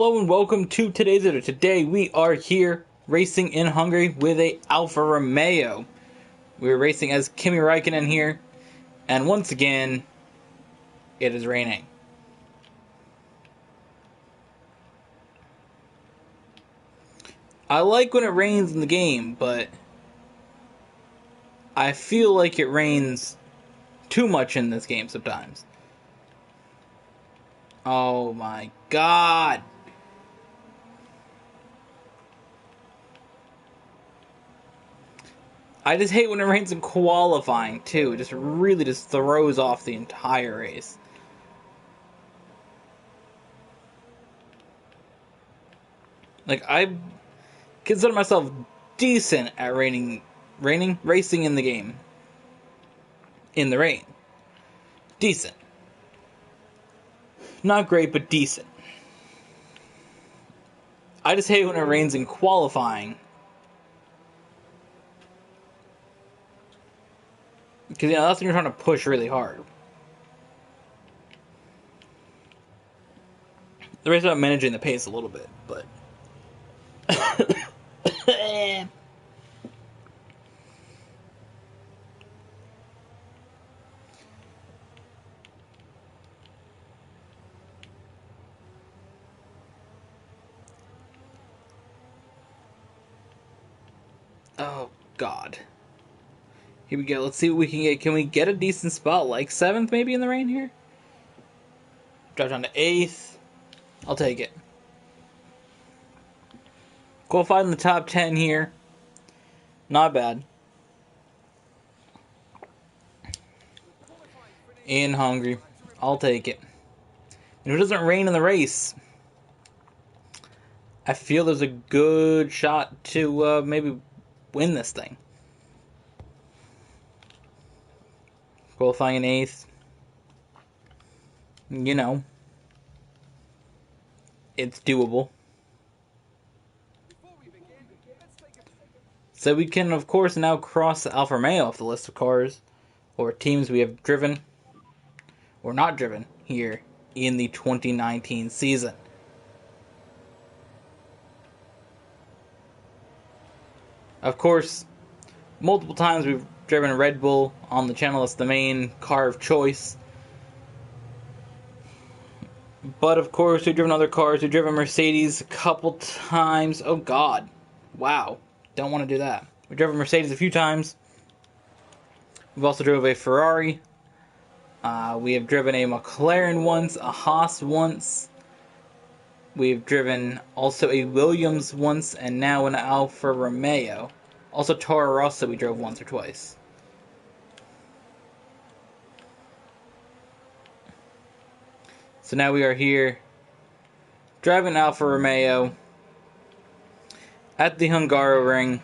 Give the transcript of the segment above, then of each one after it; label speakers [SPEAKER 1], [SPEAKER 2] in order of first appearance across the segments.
[SPEAKER 1] Hello and welcome to today's video. Today we are here racing in Hungary with a Alfa Romeo. We're racing as Kimi Räikkönen here, and once again, it is raining. I like when it rains in the game, but I feel like it rains too much in this game sometimes. Oh my god! I just hate when it rains in qualifying, too. It just really just throws off the entire race. Like, I consider myself decent at racing in the game. In the rain. Decent. Not great, but decent. I just hate when it rains in qualifying. Because, that's when you're trying to push really hard. The race is about managing the pace a little bit, but... Oh, God. Here we go. Let's see what we can get. Can we get a decent spot? Like 7th, maybe, in the rain here? Drop down to 8th. I'll take it. Qualified in the top 10 here. Not bad. In Hungary. I'll take it. And if it doesn't rain in the race, I feel there's a good shot to maybe win this thing. Qualifying in 8th. It's doable. So we can, of course, now cross the Alfa Romeo off the list of cars or teams we have driven or not driven here in the 2019 season. Of course, multiple times we've driven a Red Bull on the channel. It's the main car of choice. But of course, we've driven other cars. We've driven Mercedes a couple times. Oh God. Wow. Don't want to do that. We've driven Mercedes a few times. We've also drove a Ferrari. We have driven a McLaren once, a Haas once. We've driven also a Williams once, and now an Alfa Romeo. Also Toro Rosso we drove once or twice. So now we are here, driving Alfa Romeo at the Hungaroring,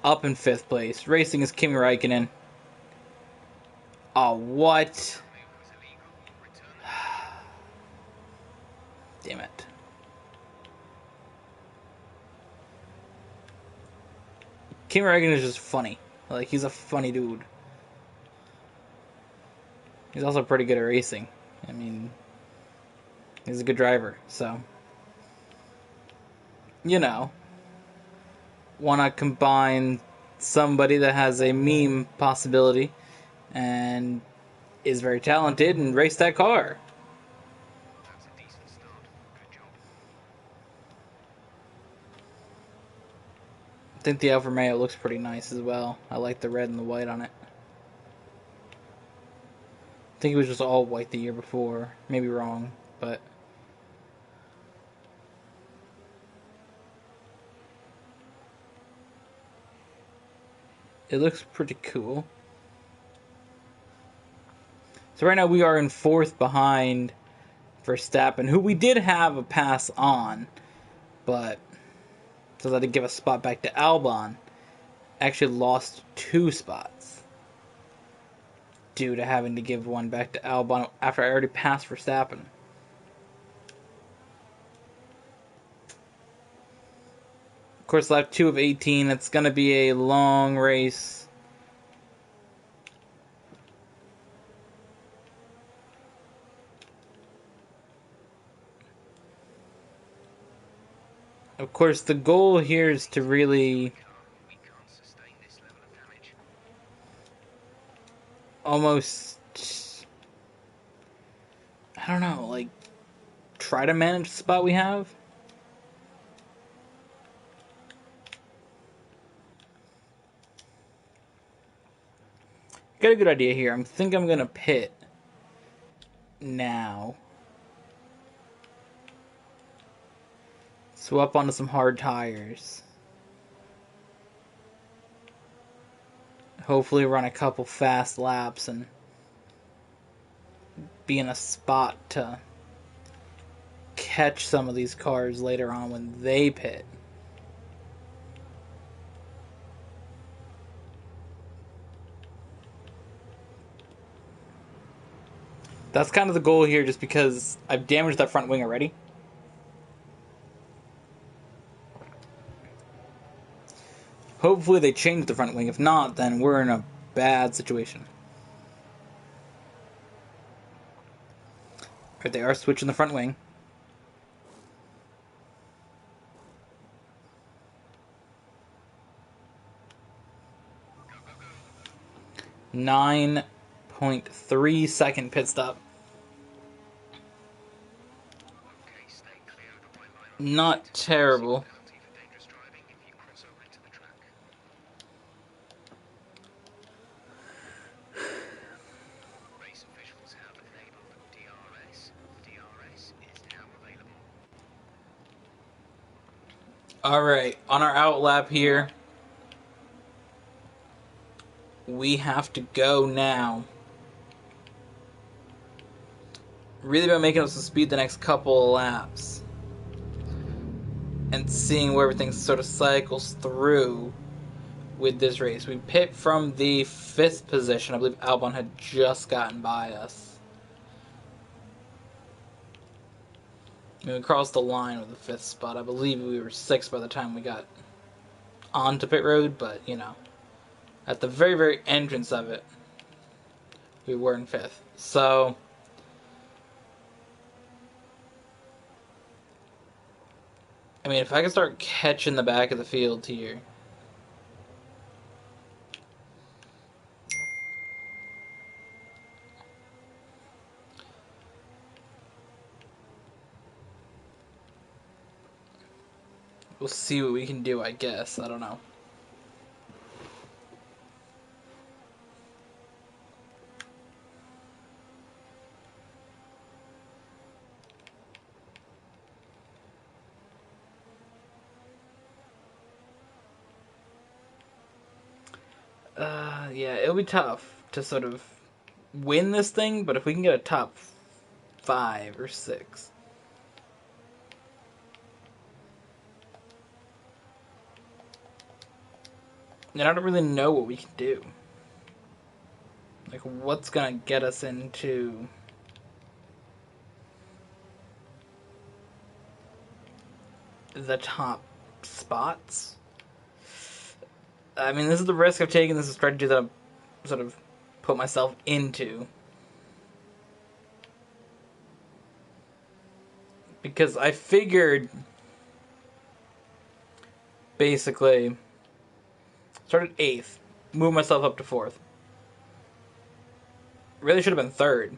[SPEAKER 1] up in 5th place. Racing is Kimi Räikkönen. Oh, what? Damn it. Kimi Räikkönen is just funny. Like, he's a funny dude. He's also pretty good at racing. I mean, he's a good driver, so... want to combine somebody that has a meme possibility and is very talented and race that car.
[SPEAKER 2] That's a decent start. Good job.
[SPEAKER 1] I think the Alfa Romeo looks pretty nice as well. I like the red and the white on it. I think it was just all white the year before. Maybe wrong, but... it looks pretty cool. So right now we are in 4th behind Verstappen, who we did have a pass on, but so that to give a spot back to Albon, actually lost 2 spots due to having to give one back to Albon after I already passed Verstappen. Of course, lap 2 of 18. It's going to be a long race. Of course, the goal here is to really
[SPEAKER 2] We can't sustain this level of damage.
[SPEAKER 1] almost, I don't know, like, try to manage the spot we have. Got a good idea here. I think I'm gonna pit now. Swap onto some hard tires. Hopefully run a couple fast laps and be in a spot to catch some of these cars later on when they pit. That's kind of the goal here, just because I've damaged that front wing already. Hopefully they change the front wing. If not, then we're in a bad situation. Right, they are switching the front wing.
[SPEAKER 2] Go, go, go.
[SPEAKER 1] 9.3 second pit stop.
[SPEAKER 2] Okay, stay clear of the white line.
[SPEAKER 1] Not terrible.
[SPEAKER 2] Penalty for dangerous driving if you cross over into the track. Race officials have enabled DRS. DRS is now available.
[SPEAKER 1] Alright, on our out lap here, we have to go now. Really about making us speed the next couple of laps. And seeing where everything sort of cycles through with this race. We pit from the 5th position. I believe Albon had just gotten by us. We crossed the line with the 5th spot. I believe we were 6th by the time we got onto pit road, but you know, at the very, very entrance of it, we were in 5th. So, I mean, if I can start catching the back of the field here. We'll see what we can do, I guess. I don't know. Yeah, it'll be tough to sort of win this thing, but if we can get a top 5 or 6. And I don't really know what we can do. Like, what's gonna get us into the top spots? I mean, this is the risk I've taken. This is a strategy that I've sort of put myself into. Because I figured, basically, started 8th, moved myself up to 4th. Really should have been 3rd.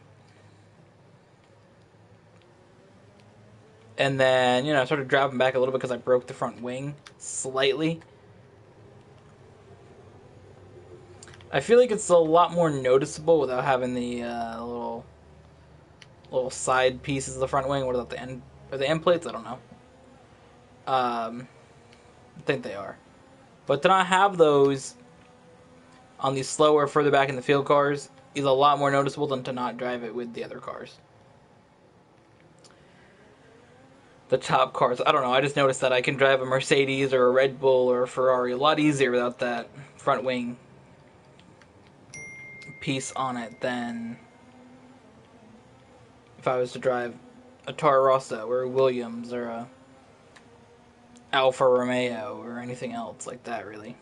[SPEAKER 1] And then, you know, I started dropping back a little bit because I broke the front wing slightly. I feel like it's a lot more noticeable without having the little side pieces of the front wing. What about the end? Are the end plates? I don't know. I think they are. But to not have those on these slower, further back in the field cars is a lot more noticeable than to not drive it with the other cars. The top cars, I don't know, I just noticed that I can drive a Mercedes or a Red Bull or a Ferrari a lot easier without that front wing piece on it than if I was to drive a Toro Rosso or a Williams or a Alfa Romeo or anything else like that, really.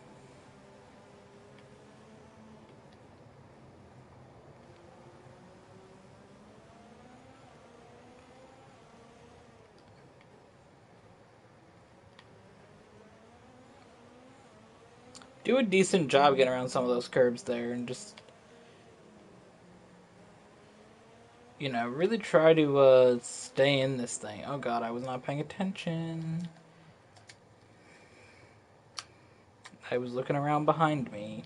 [SPEAKER 1] do a decent job getting around some of those curbs there, and just, you know, really try to stay in this thing. Oh god, I was not paying attention. I was looking around behind me.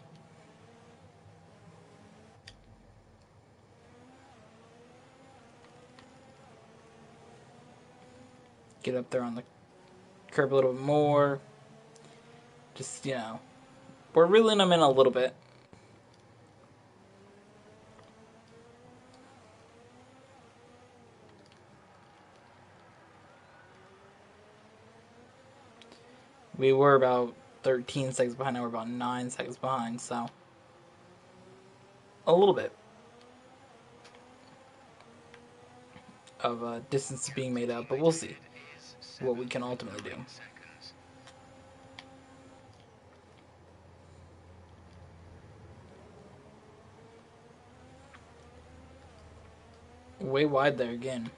[SPEAKER 1] Get up there on the curb a little bit more. Just, you know, we're reeling them in a little bit. We were about 13 seconds behind, now we're about 9 seconds behind, so a little bit of distance being made up, but we'll see what we can ultimately do.
[SPEAKER 2] Seconds.
[SPEAKER 1] Way wide there again.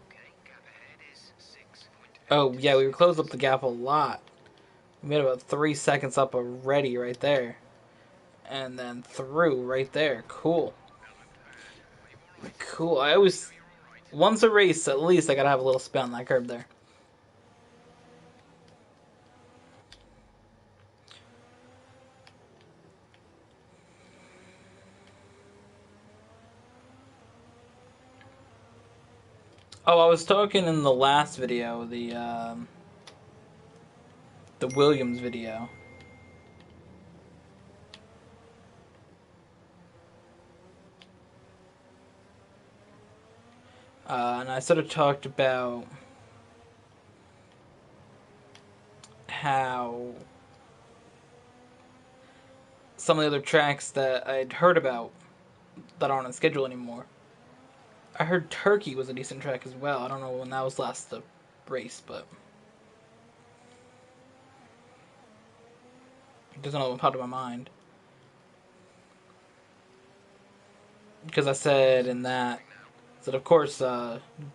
[SPEAKER 2] Okay, gap ahead is 6.8.
[SPEAKER 1] Oh, yeah, we closed up the gap a lot. We made about 3 seconds up already right there. And then through right there. Cool. Cool. I always, once a race, at least I gotta have a little spin on that curb there. Oh, I was talking in the last video, the Williams video. And I sort of talked about how some of the other tracks that I'd heard about that aren't on schedule anymore. I heard Turkey was a decent track as well. I don't know when that was last the race, but it doesn't know what popped in my mind. Because I said in that of course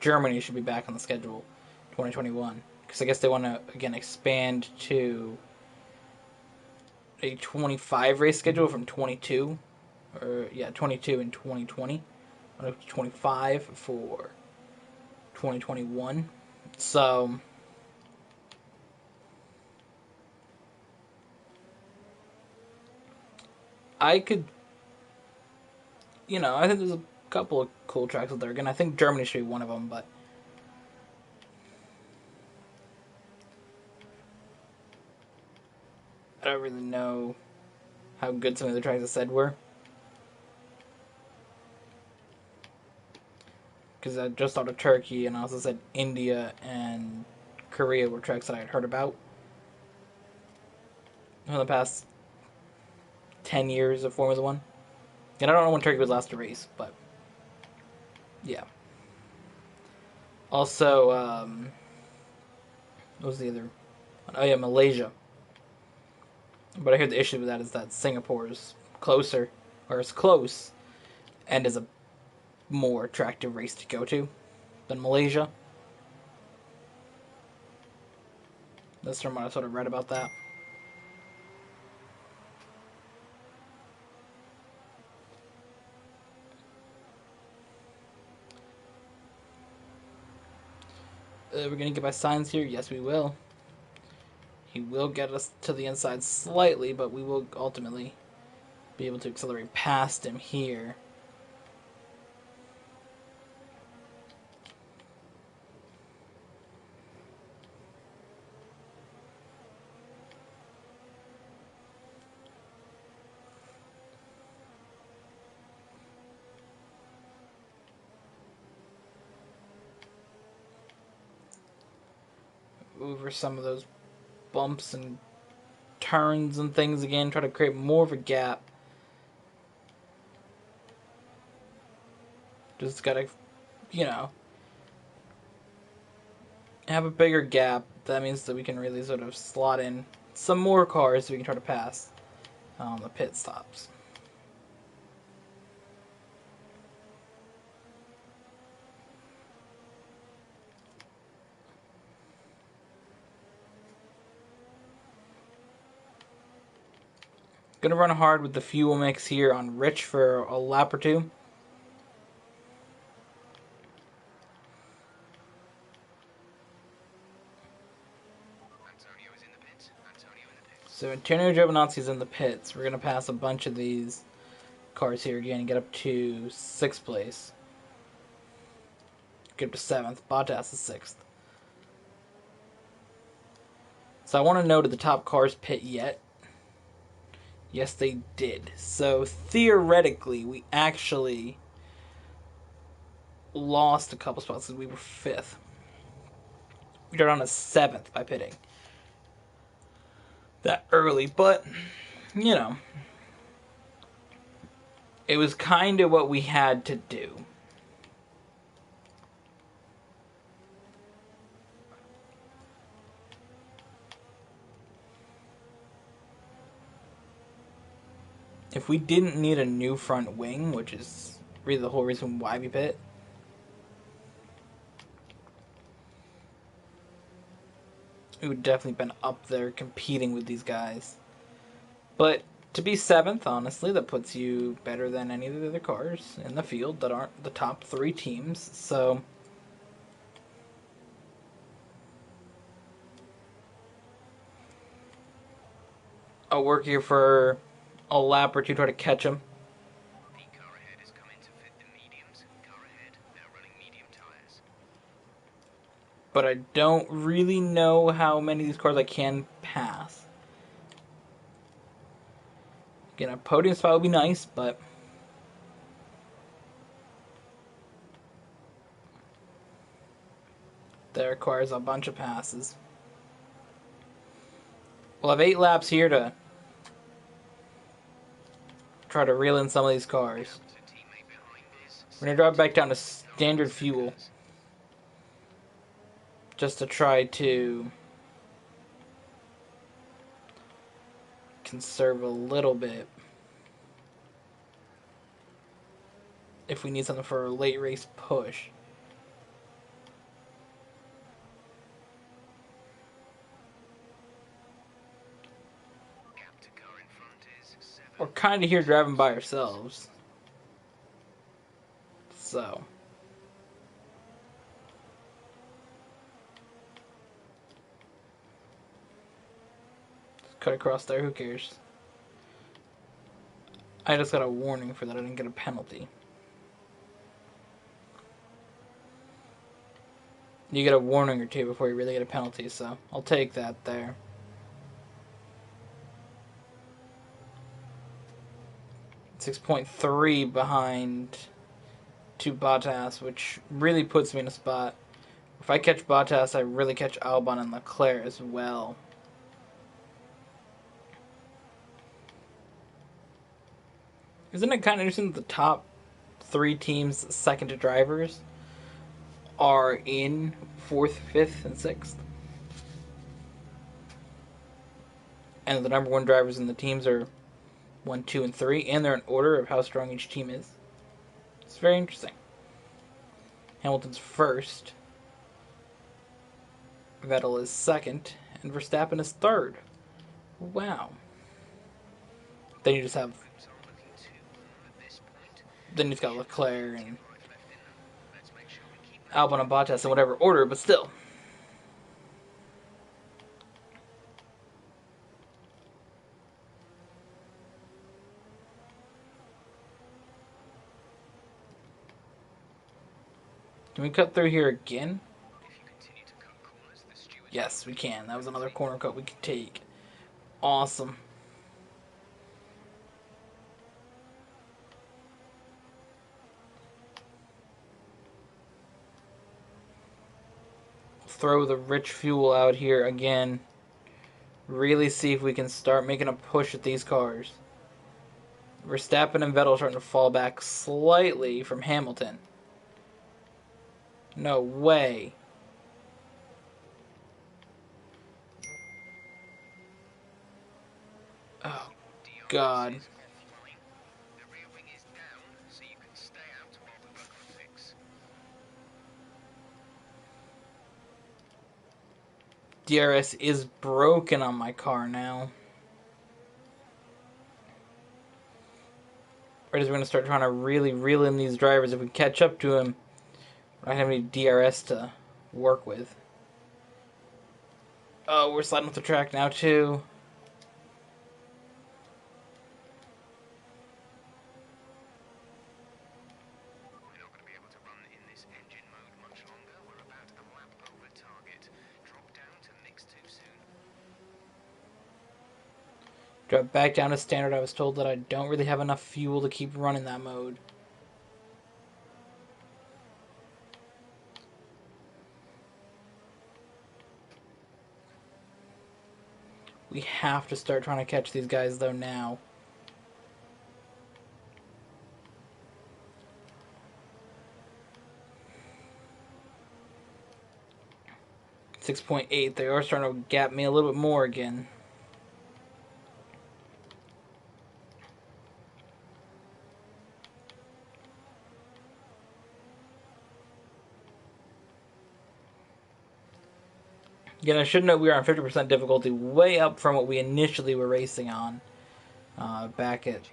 [SPEAKER 1] Germany should be back on the schedule 2021. Because I guess they want to again expand to a 25 race schedule from 22, or yeah, 22 in 2020, 25 for 2021. So I could, you know, I think there's a couple of cool tracks out there. Again, I think Germany should be one of them, but I don't really know how good some of the tracks I said were. Because I just thought of Turkey, and I also said India and Korea were tracks that I had heard about in the past 10 years of Formula One. And I don't know when Turkey was last to race, but yeah. Also, what was the other? Oh yeah, Malaysia. But I heard the issue with that is that Singapore is closer, or is close, and is a more attractive race to go to than Malaysia. That's from what I sort of read about that. We're going to get by signs here? Yes, we will. He will get us to the inside slightly, but we will ultimately be able to accelerate past him here. Over some of those bumps and turns and things again, try to create more of a gap. Just gotta, you know, have a bigger gap. That means that we can really sort of slot in some more cars so we can try to pass the pit stops. Gonna run hard with the fuel mix here on Rich for a lap or two.
[SPEAKER 2] Antonio is in the pits. Antonio in the pits.
[SPEAKER 1] So Antonio Giovinazzi's in the pits. We're gonna pass a bunch of these cars here again and get up to 6th place. Get up to 7th. Bottas is 6th. So I want to know, did the top cars pit yet? Yes, they did. So theoretically, we actually lost a couple spots because we were 5th. We got on to 7th by pitting that early, but you know, it was kind of what we had to do. If we didn't need a new front wing, which is really the whole reason why we pit, we would definitely been up there competing with these guys. But to be 7th, honestly, that puts you better than any of the other cars in the field that aren't the top 3 teams. So I'll work here for a lap or two, try to catch them.
[SPEAKER 2] The car ahead is coming to fit the mediums. Car ahead, they're running medium tires.
[SPEAKER 1] But I don't really know how many of these cars I can pass. Again, a podium spot would be nice, but that requires a bunch of passes. We'll have 8 laps here to try to reel in some of these cars.
[SPEAKER 2] To teammate behind is
[SPEAKER 1] We're going to drop back down to standard fuel just to try to conserve a little bit if we need something for a late race push.
[SPEAKER 2] gap to car in front is 7.
[SPEAKER 1] We're kind of here driving by ourselves. So cut across there, who cares? I just got a warning for that, I didn't get a penalty. You get a warning or two before you really get a penalty, so I'll take that there. .3 behind to Bottas, which really puts me in a spot. If I catch Bottas, I really catch Albon and Leclerc as well. Isn't it kind of interesting that the top 3 teams, second to drivers, are in 4th, 5th, and 6th? And the number 1 drivers in the teams are 1, 2, and 3, and they're in order of how strong each team is. It's very interesting. Hamilton's 1st, Vettel is 2nd, and Verstappen is 3rd. Wow. Then you just have,
[SPEAKER 2] Laps are looking too warm at this point.
[SPEAKER 1] then you've got Leclerc and
[SPEAKER 2] Right left in them. Let's make sure we keep
[SPEAKER 1] Albon and Bottas in whatever order, but still. Can we cut through here again?
[SPEAKER 2] If you continue to cut corners, the stewards
[SPEAKER 1] Yes, we can. That was another corner cut we could take. Awesome. Throw the rich fuel out here again. Really see if we can start making a push at these cars. Verstappen and Vettel starting to fall back slightly from Hamilton. No way. Oh,
[SPEAKER 2] DRS
[SPEAKER 1] God.
[SPEAKER 2] is offline. The rear wing is down, so you can stay out while we work on a fix.
[SPEAKER 1] DRS is broken on my car now. We're just going to start trying to really reel in these drivers. If we catch up to him, I don't have any DRS to work with. Oh, we're sliding off the track now, too.
[SPEAKER 2] We're not going to be able to run in this engine mode much longer. We're about a lap over target. Drop down to mix too soon.
[SPEAKER 1] Drop back down to standard. I was told that I don't really have enough fuel to keep running that mode. We have to start trying to catch these guys, though, now. .8. They are starting to gap me a little bit more again. Again, I should note we are on 50% difficulty, way up from what we initially were racing on. Back at,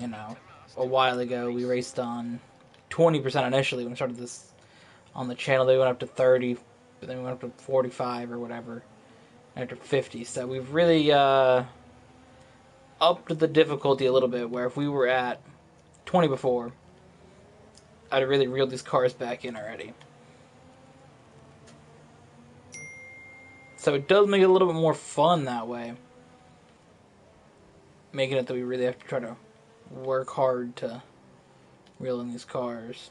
[SPEAKER 1] you know, a while ago, we raced on 20% initially when we started this on the channel. They went up to 30, but then we went up to 45 or whatever, after 50. So we've really upped the difficulty a little bit, where if we were at 20 before, I'd have really reeled these cars back in already. So it does make it a little bit more fun that way. Making it that we really have to try to work hard to reel in these cars.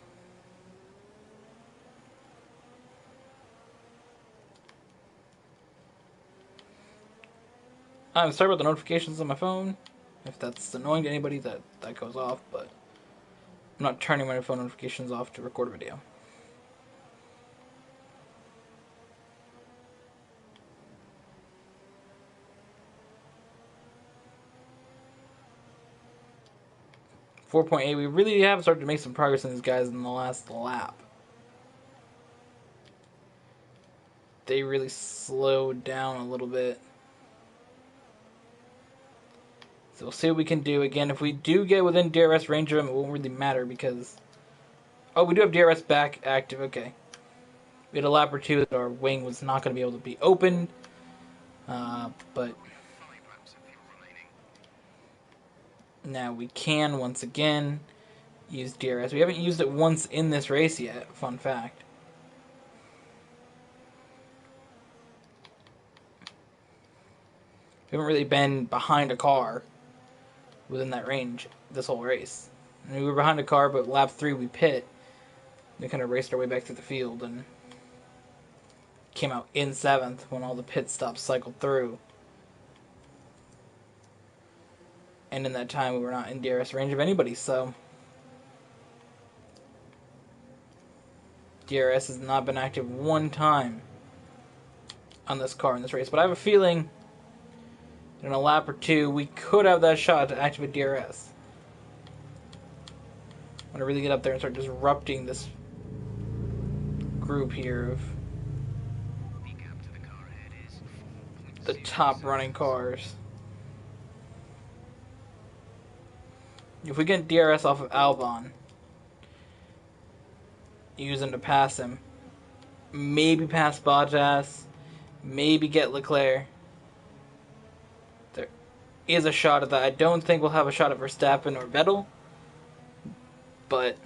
[SPEAKER 1] I'm sorry about the notifications on my phone. If that's annoying to anybody, that goes off, but I'm not turning my phone notifications off to record a video. .8, we really have started to make some progress in these guys in the last lap. They really slowed down a little bit. So we'll see what we can do. Again, if we do get within DRS range of them, it won't really matter because... Oh, we do have DRS back active, okay. We had a lap or two that our wing was not going to be able to be opened. But now we can, once again, use DRS. We haven't used it once in this race yet, fun fact. We haven't really been behind a car within that range this whole race. I mean, we were behind a car, but lap 3 we pit. We kind of raced our way back through the field and came out in 7th when all the pit stops cycled through. And in that time, we were not in DRS range of anybody, so... DRS has not been active one time on this car in this race. But I have a feeling in a lap or two, we could have that shot to activate DRS. I'm going to really get up there and start disrupting this group here of the top running cars. If we get DRS off of Albon, use him to pass him, maybe pass Bottas, maybe get Leclerc. There is a shot at that. I don't think we'll have a shot at Verstappen or Vettel, but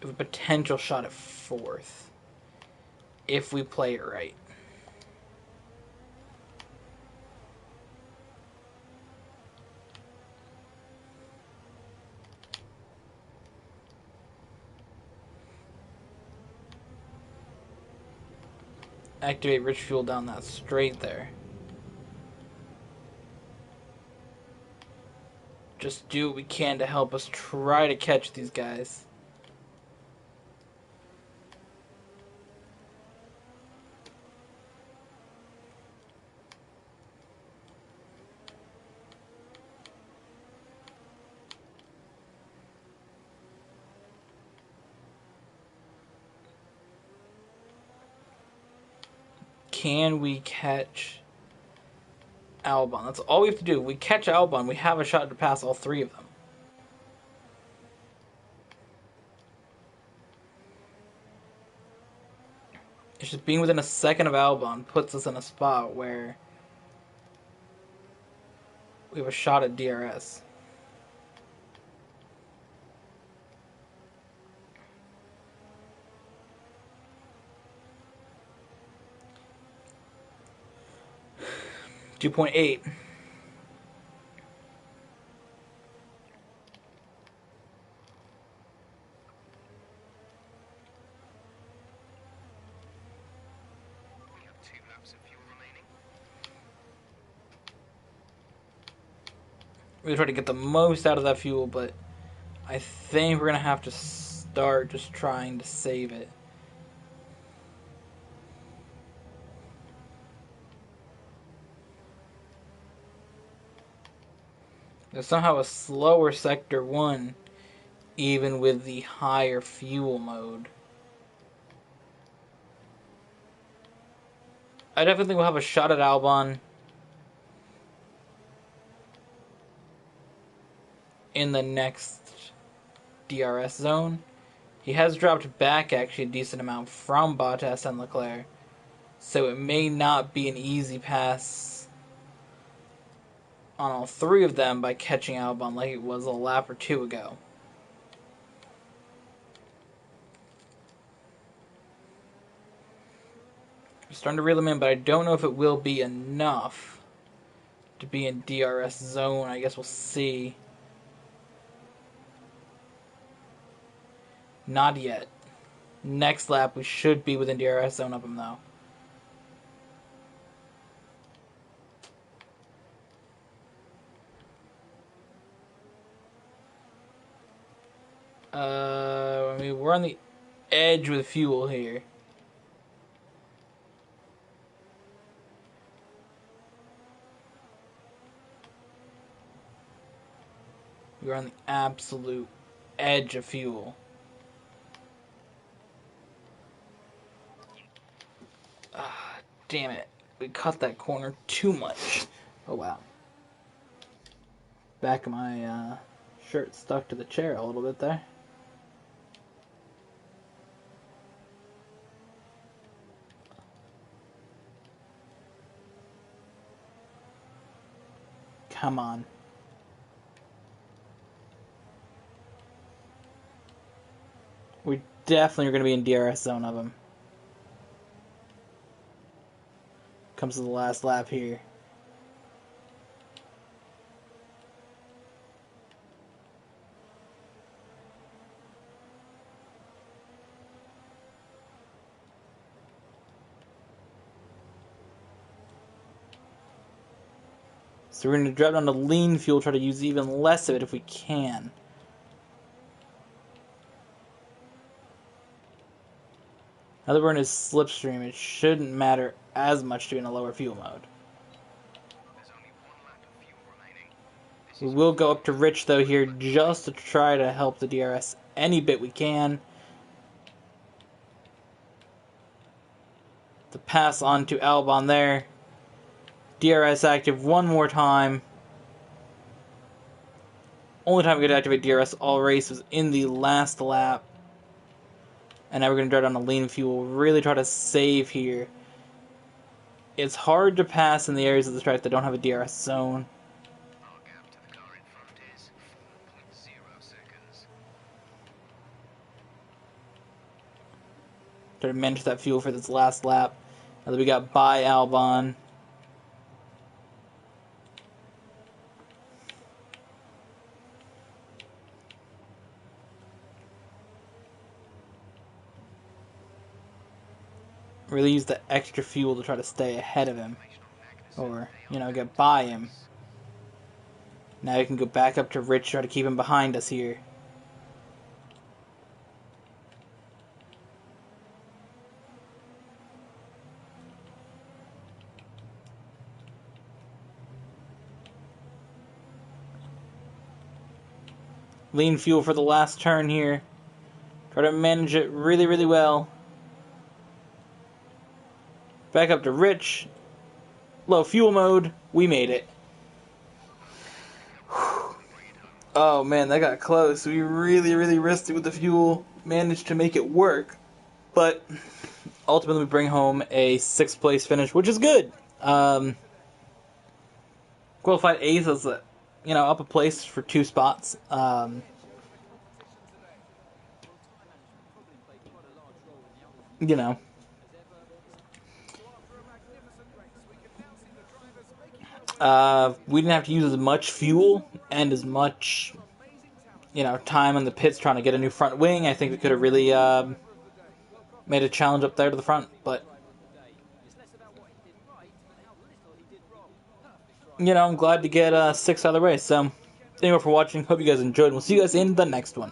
[SPEAKER 1] we have a potential shot at 4th if we play it right. Activate rich fuel down that straight there. Just do what we can to help us try to catch these guys. Can we catch Albon? That's all we have to do. If we catch Albon, we have a shot to pass all three of them. It's just being within a second of Albon puts us in a spot where we have a shot at DRS. .8. We try to get the most out of that fuel, but I think we're going to have to start just trying to save it. There's somehow a slower Sector 1, even with the higher fuel mode. I definitely think we'll have a shot at Albon in the next DRS zone. He has dropped back actually a decent amount from Bottas and Leclerc, so it may not be an easy pass on all three of them by catching Albon like it was a lap or two ago. I'm starting to reel them in, but I don't know if it will be enough to be in DRS zone. I guess we'll see. Not yet. Next lap, we should be within DRS zone of him, though. I mean, we're on the edge with fuel here. We're on the absolute edge of fuel. Damn it. We cut that corner too much. Oh, wow. Back of my shirt stuck to the chair a little bit there. Come on. We definitely are going to be in DRS zone of him. Comes to the last lap here. So we're going to drop down to lean fuel, try to use even less of it if we can. Now that we're in his slipstream, it shouldn't matter as much to be in a lower fuel mode. We will go up to Rich, though, here just to try to help the DRS any bit we can. To pass on to Albon there. DRS active one more time. Only time we could activate DRS all race was in the last lap. And now we're going to drive down to lean fuel. Really try to save here. It's hard to pass in the areas of the track that don't have a DRS zone.
[SPEAKER 2] Our gap to the car in front is 4.0 seconds.
[SPEAKER 1] Try to manage that fuel for this last lap. Now that we got by Albon. Really use the extra fuel to try to stay ahead of him. Or, you know, get by him. Now we can go back up to Rich, try to keep him behind us here. Lean fuel for the last turn here. Try to manage it really, really well. Back up to rich. Low fuel mode. We made it. Oh man, that got close. We really, really risked it with the fuel. Managed to make it work. But ultimately we bring home a 6th place finish, which is good. Qualified 8th is, up a place for 2 spots. You know. We didn't have to use as much fuel and as much, time on the pits trying to get a new front wing. I think we could have really made a challenge up there to the front, but I'm glad to get 6th out of the race. So, thank you all for watching. Hope you guys enjoyed, and we'll see you guys in the next one.